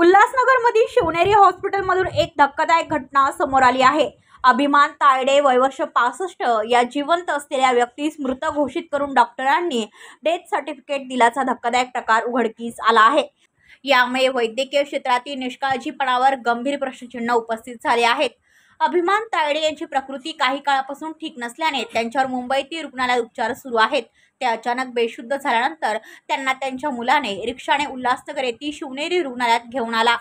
उल्हासनगरमधील शिवनेरी हॉस्पिटलमधून एक धक्कादायक घटना समोर आली आहे। अभिमान तायडे वय वर्ष 65 या जिवंत असलेल्या व्यक्तीस मृत घोषित करून डॉक्टरांनी डेथ सर्टिफिकेट दिल्याचा धक्कादायक प्रकार उघडकीस आला आहे। यामुळे वैद्यकीय क्षेत्रातील निष्काळजीपणावर गंभीर प्रश्नचिन्ह उपस्थित झाले आहेत। अभिमान तायडे यांची प्रकृती काही काळापासून ठीक नसल्याने त्यांच्यावर मुंबईतील रुग्णालयात उपचार सुरू आहेत। ते अचानक बेशुद्ध झाल्यानंतर त्यांना त्यांच्या मुलाने रिक्षाने उल्हासनगर येथील शिवनेरी रुग्णालयात घेऊन आला।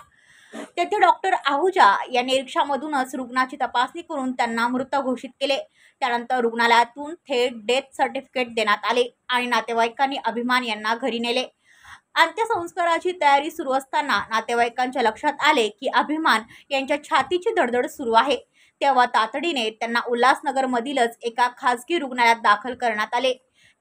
तेथे डॉक्टर आहुजा यांनी रिक्षामधूनच रुग्णाची तपासणी करून त्यांना मृत घोषित केले। त्यानंतर रुग्णालयातून थेट डेथ सर्टिफिकेट देण्यात आले आणि नातेवाईकांनी अभिमान यांना घरी नेले। अंत्यसंस्काराची तयारी सुरू असताना नातेवाईकांच्या लक्षात आले की अभिमान यांच्या छातीची धडधड सुरू आहे। तेव्हा तातडीने त्यांना उल्हासनगरमधीलच एका खासगी रुग्णालयात दाखल करण्यात आले।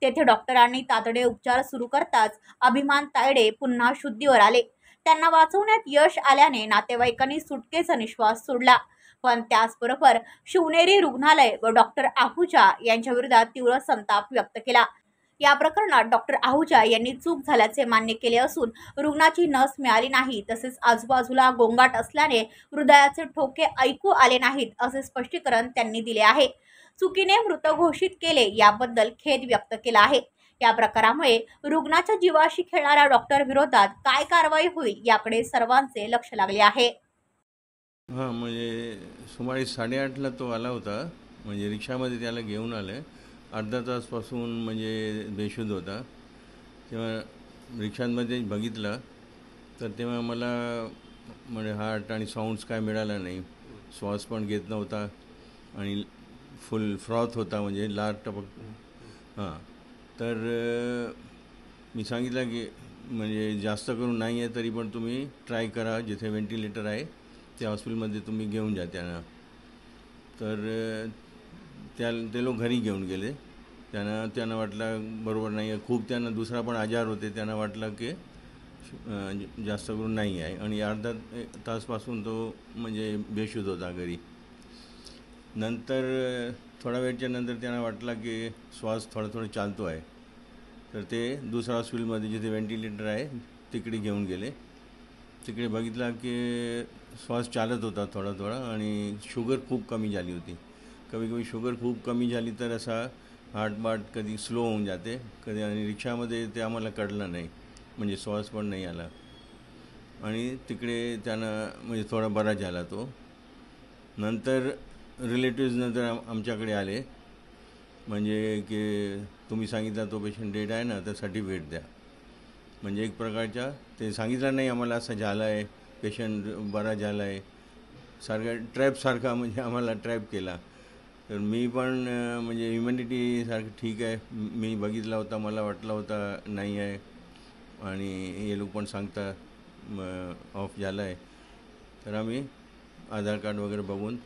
तेथे डॉक्टरांनी तातडीने उपचार सुरू करताच अभिमान तायडे पुन्हा शुद्धीवर आले। त्यांना वाचवण्यात यश आल्याने नातेवाईकांनी सुटकेचा निश्वास सोडला। पण त्याचबरोबर शिवनेरी रुग्णालय व डॉक्टर आहुजा यांच्या विरोधात तीव्र संताप व्यक्त केला। या प्रकरणात डॉक्टर आहुजा यांनी चूक झाल्याचे मान्य केले असून रुग्णाची नस मिळाली नाही, तसेच आजूबाजूला गोंगाट असल्याने हृदयाचे ठोके ऐकू आले नाहीत असे स्पष्टीकरण त्यांनी दिले आहे। चुकीने मृत घोषित केले याबद्दल खेद व्यक्त केला आहे। या प्रकारामुळे रुग्णाच्या जीवाशी खेळणाऱ्या डॉक्टर विरोधात काय कारवाई होईल याकडे सर्वांचे लक्ष लागले आहे। हां, म्हणजे सुमारे 8:30ला तो आला होता। म्हणजे रिक्षामध्ये त्याला घेऊन आले। अर्धा तासपासून म्हणजे बेशुद्ध होता। तेव्हा रिक्षांमध्ये बघितलं तर तेव्हा मला म्हणजे हार्ट आणि साऊंड्स काय मिळाला नाही। श्वास पण घेत नव्हता आणि फुल फ्रॉथ होता, म्हणजे लार टपक। हां, तर मी सांगितलं की म्हणजे जास्त करून नाही आहे तरी पण तुम्ही ट्राय करा, जिथे व्हेंटिलेटर आहे त्या हॉस्पिटलमध्ये तुम्ही घेऊन जा त्यांना। तर ते लोक घरी घेऊन गेले। त्यांना वाटलं बरोबर नाही आहे, खूप त्यांना दुसरा पण आजार होते, त्यांना वाटलं की जास्त करून नाही आहे आणि अर्धा तासपासून तो म्हणजे बेशुद्ध होता घरी। नंतर थोड्या वेळच्या नंतर त्यांना वाटलं की श्वास थोडा चालतो आहे, तर ते दुसऱ्या हॉस्पिटलमध्ये जिथे व्हेंटिलेटर आहे तिकडे घेऊन गेले। तिकडे बघितलं की श्वास चालत होता थोडा आणि शुगर खूप कमी झाली होती। कधी शुगर खूप कमी झाली तर असा हार्टबाट कधी स्लो होऊन जाते कधी, आणि रिक्षामध्ये ते आम्हाला कळलं नाही, म्हणजे श्वास पण नाही आला आणि तिकडे त्यांना म्हणजे थोडा बरा झाला तो। नंतर रिलेटिव्स नंतर आमच्याकडे आले, म्हणजे की तुम्ही सांगितलं तो पेशंट डेड आहे ना, तर सर्टिफिकेट द्या। म्हणजे एक प्रकारच्या ते सांगितलं नाही आम्हाला असं झालं आहे, पेशंट बरा झाला आहे, सारखं ट्रॅपसारखा म्हणजे आम्हाला ट्रॅप केला। तर मी पण म्हणजे ह्युमॅनिटी सारखं ठीक आहे, मी बघितला होता, मला वाटलं होतं नाही आहे आणि हे लोक पण सांगता ऑफ झाला आहे, तर आम्ही आधार कार्ड वगैरे बघून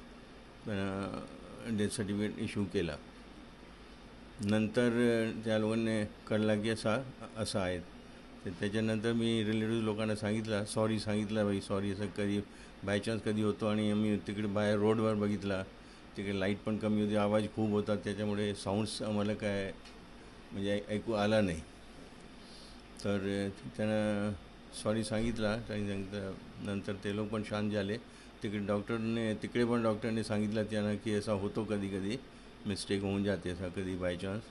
डेथ सर्टिफिकेट इश्यू केला। नंतर त्या लोकांनी कळलं की असं आहे, तर त्याच्यानंतर मी रिलेटिव्ह लोकांना सांगितलं, सॉरी सांगितलं, बाई सॉरी, असं कधी बाय चान्स कधी होतो। आणि आम्ही तिकडे बाहेर रोडवर बघितला, तिकडे लाईट पण कमी होती, आवाज खूप होता, त्याच्यामुळे साऊंड्स आम्हाला काय म्हणजे ऐकू आला नाही। तर त्यांना सॉरी सांगितलं नंतर ते लोक पण शांत झाले। तिकडे पण डॉक्टरने सांगितलं त्यांना की असा होतो कधी कधी मिस्टेक होऊन जाते, असा कधी बाय चान्स,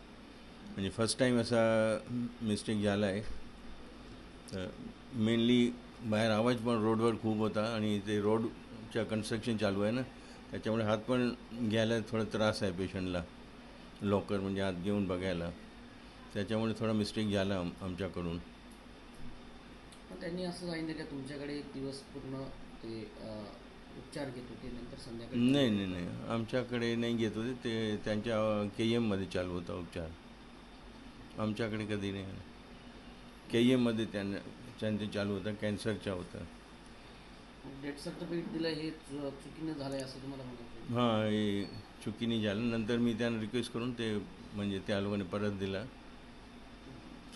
म्हणजे फर्स्ट टाईम असा मिस्टेक झाला आहे। तर मेनली बाहेर आवाज पण रोडवर खूप होता आणि ते रोडच्या कन्स्ट्रक्शन चालू आहे ना, त्याच्यामुळे हात पण घ्यायला थोडा त्रास आहे पेशंटला, लॉकर म्हणजे हात घेऊन बघायला, त्याच्यामुळे थोडा मिस्टेक झाला आमच्याकडून। पण त्यांनी असं सांगितलं की तुमच्याकडे एक दिवस पूर्ण ते उपचार घेत होते, नंतर संध्याकाळी नाही, आमच्याकडे नाही घेत होते ते, त्यांच्या KEMमध्ये चालू होता उपचार, आमच्याकडे कधी नाही। KEMमध्ये त्यांचे चालू होता, कॅन्सरचा होता। डेथ सर्टिफिकेट दिलं हे चुकीनं झालं आहे असं तुम्हाला म्हणतो? हां, हे चुकीने झालं। नंतर मी त्यांना रिक्वेस्ट करून ते म्हणजे त्या लोकांनी परत दिला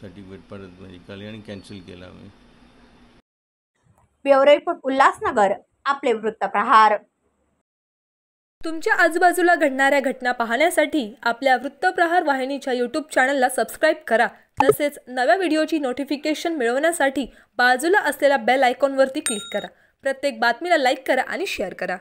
सर्टिफिकेट, परत म्हणजे खाली आणि कॅन्सल केला मी। ब्युरो रिपोर्ट उल्हासनगर, आपले वृत्तप्रहार। तुमच्या आजूबाजूला घडणाऱ्या घटना पाहण्यासाठी आपल्या वृत्तप्रहार वाहिनीच्या YouTube चॅनलला सबस्क्राईब करा, तसेच नव्या व्हिडिओची नोटिफिकेशन मिळवण्यासाठी बाजूला असलेल्या बेल आयकॉनवरती क्लिक करा. प्रत्येक बातमीला लाईक करा आणि शेअर करा.